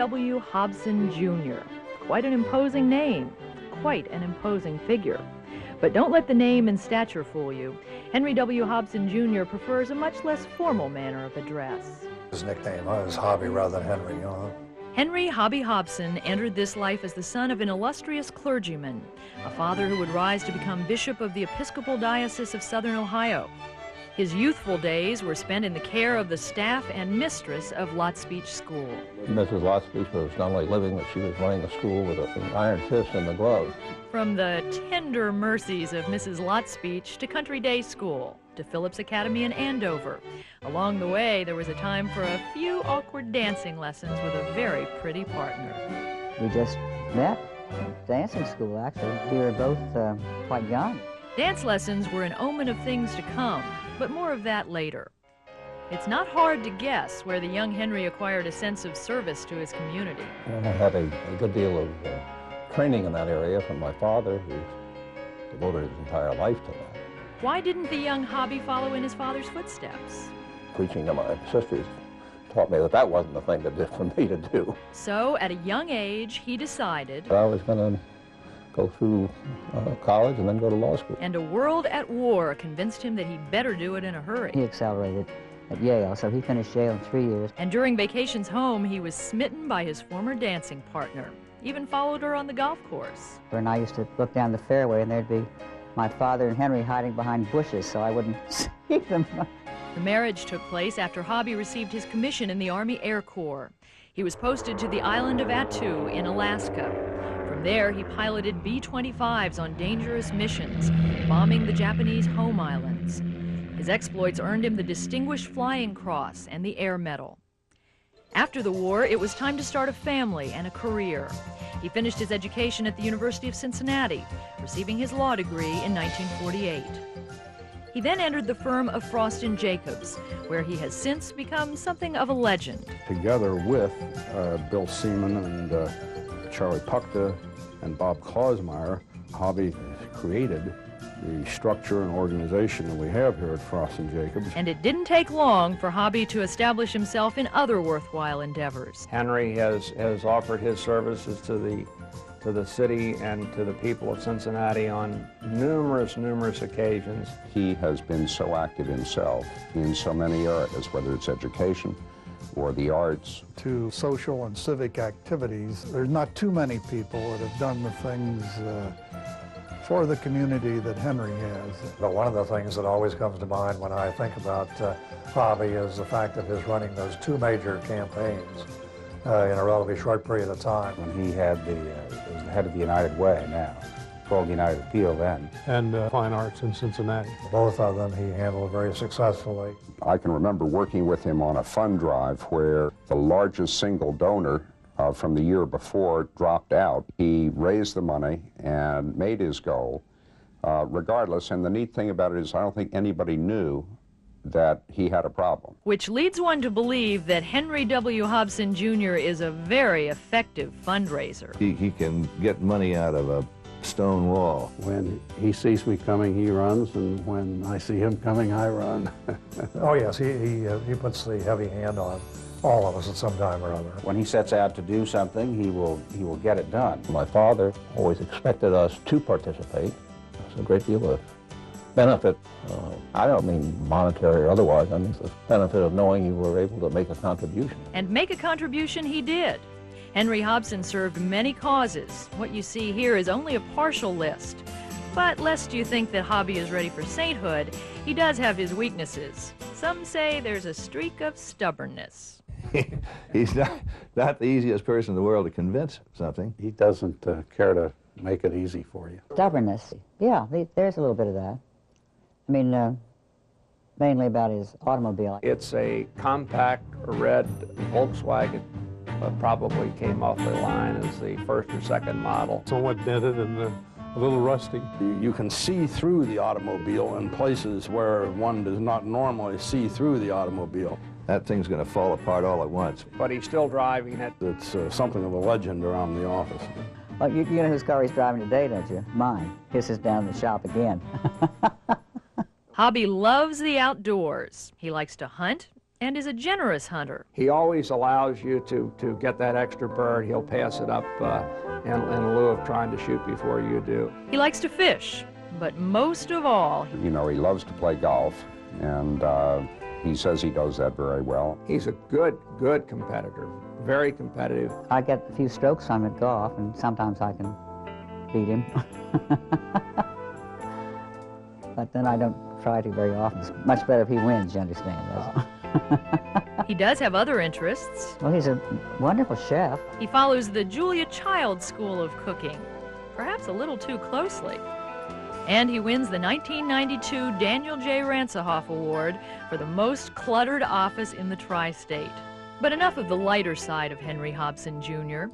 W. Hobson, Jr. Quite an imposing name, quite an imposing figure. But don't let the name and stature fool you. Henry W. Hobson, Jr. prefers a much less formal manner of address. His nickname was Hobby rather than Henry, Henry Hobby Hobson entered this life as the son of an illustrious clergyman, a father who would rise to become bishop of the Episcopal Diocese of Southern Ohio. His youthful days were spent in the care of the staff and mistress of Lotspeech School. Mrs. Lotspeech was not only living, but she was running the school with an iron fist in the glove. From the tender mercies of Mrs. Lotspeech to country day school, to Phillips Academy in Andover. Along the way, there was a time for a few awkward dancing lessons with a very pretty partner. We just met at dancing school, actually. We were both quite young. Dance lessons were an omen of things to come, but more of that later. It's not hard to guess where the young Henry acquired a sense of service to his community. And I had a good deal of training in that area from my father, who devoted his entire life to that. Why didn't the young Hobby follow in his father's footsteps? Preaching to my sisters taught me that that wasn't the thing for me to do. So, at a young age, he decided I was going to go through college and then go to law school. And a world at war convinced him that he'd better do it in a hurry. He accelerated at Yale, so he finished Yale in 3 years. And during vacations home, he was smitten by his former dancing partner. Even followed her on the golf course. And I used to look down the fairway, and there'd be my father and Henry hiding behind bushes so I wouldn't see them. The marriage took place after Hobby received his commission in the Army Air Corps. He was posted to the island of Attu in Alaska. From there, he piloted B-25s on dangerous missions, bombing the Japanese home islands. His exploits earned him the Distinguished Flying Cross and the Air Medal. After the war, it was time to start a family and a career. He finished his education at the University of Cincinnati, receiving his law degree in 1948. He then entered the firm of Frost & Jacobs, where he has since become something of a legend. Together with Bill Seaman and Charlie Puckta and Bob Klausmeyer, Hobby created the structure and organization that we have here at Frost & Jacobs. And it didn't take long for Hobby to establish himself in other worthwhile endeavors. Henry has offered his services to the city and to the people of Cincinnati on numerous occasions. He has been so active himself in so many areas, whether it's education or the arts. To social and civic activities, there's not too many people that have done the things for the community that Henry has. But one of the things that always comes to mind when I think about Hobby is the fact of his running those two major campaigns in a relatively short period of time. When he was the head of the United Way now, called United Appeal then. And Fine Arts in Cincinnati. Both of them he handled very successfully. I can remember working with him on a fund drive where the largest single donor from the year before dropped out. He raised the money and made his goal regardless, and the neat thing about it is I don't think anybody knew that he had a problem. Which leads one to believe that Henry W. Hobson Jr. is a very effective fundraiser. He can get money out of a stone wall. When he sees me coming, he runs, and when I see him coming, I run. Oh yes, he puts the heavy hand on all of us at some time or other. When he sets out to do something, he will get it done. My father always expected us to participate. There's a great deal of benefit. I don't mean monetary or otherwise. I mean the benefit of knowing you were able to make a contribution. And make a contribution he did. Henry Hobson served many causes. What you see here is only a partial list. But lest you think that Hobby is ready for sainthood, he does have his weaknesses. Some say there's a streak of stubbornness. He's not the easiest person in the world to convince of something. He doesn't care to make it easy for you. Stubbornness, yeah, there's a little bit of that. I mean, mainly about his automobile. It's a compact red Volkswagen. Probably came off the line as the first or second model. Somewhat dented and a little rusty. You can see through the automobile in places where one does not normally see through the automobile. That thing's going to fall apart all at once. But he's still driving it. It's something of a legend around the office. Well, you know whose car he's driving today, don't you? Mine. His is down in the shop again. Hobby loves the outdoors. He likes to hunt and is a generous hunter. He always allows you to get that extra bird. He'll pass it up in lieu of trying to shoot before you do. He likes to fish, but most of all, You know, he loves to play golf, and he says he does that very well. He's a good competitor, very competitive. I get a few strokes from him at golf, and sometimes I can beat him. But then I don't try to very often. It's much better if he wins, you understand. he does have other interests. Well, he's a wonderful chef. He follows the Julia Child School of Cooking, perhaps a little too closely. And he wins the 1992 Daniel J. Ransohoff Award for the most cluttered office in the tri-state. But enough of the lighter side of Henry Hobson, Jr.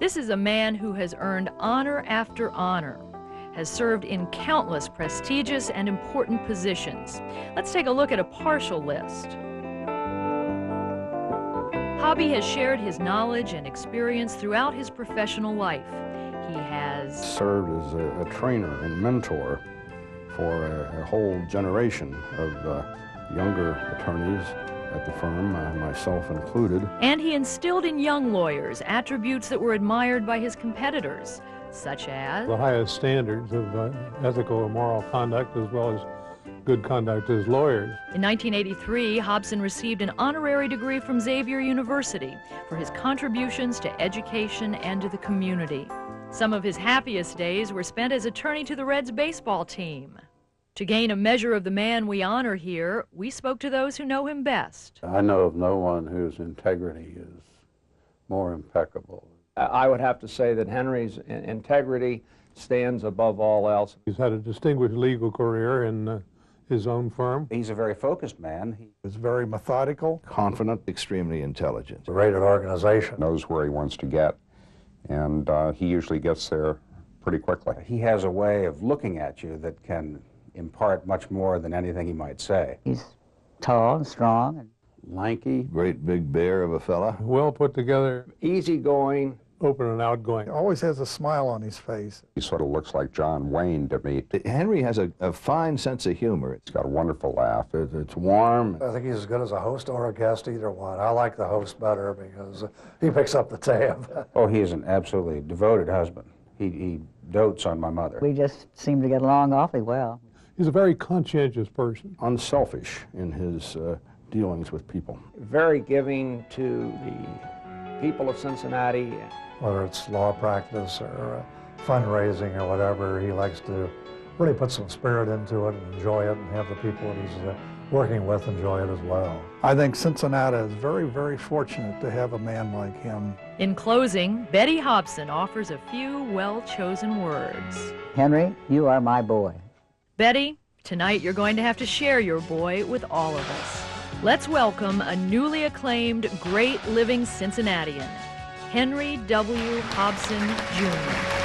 This is a man who has earned honor after honor, has served in countless prestigious and important positions. Let's take a look at a partial list. Hobby has shared his knowledge and experience throughout his professional life. He has served as a trainer and mentor for a whole generation of younger attorneys at the firm, myself included. And he instilled in young lawyers attributes that were admired by his competitors, such as the highest standards of ethical or moral conduct, as well as good conduct as lawyers. In 1983, Hobson received an honorary degree from Xavier University for his contributions to education and to the community. Some of his happiest days were spent as attorney to the Reds baseball team. To gain a measure of the man we honor here, we spoke to those who know him best. I know of no one whose integrity is more impeccable. I would have to say that Henry's integrity stands above all else. He's had a distinguished legal career in his own firm. He's a very focused man. He's very methodical. Confident. Extremely intelligent. It's a rated organization. Knows where he wants to get, and he usually gets there pretty quickly. He has a way of looking at you that can impart much more than anything he might say. He's tall and strong. And Lanky. Great big bear of a fella. Well put together, Easygoing. open and outgoing. He always has a smile on his face. He sort of looks like John Wayne to me. Henry has a fine sense of humor. He's got a wonderful laugh. It's warm. I think he's as good as a host or a guest, either one. I like the host better because he picks up the tab. Oh, he is an absolutely devoted husband. He dotes on my mother. we just seem to get along awfully well. He's a very conscientious person. Unselfish in his dealings with people. Very giving to the people of Cincinnati. Whether it's law practice or fundraising or whatever, he likes to really put some spirit into it and enjoy it and have the people that he's working with enjoy it as well. I think Cincinnati is very, very fortunate to have a man like him. In closing, Betty Hobson offers a few well-chosen words. Henry, you are my boy. Betty, tonight you're going to have to share your boy with all of us. Let's welcome a newly acclaimed great living Cincinnatian, Henry W. Hobson, Jr.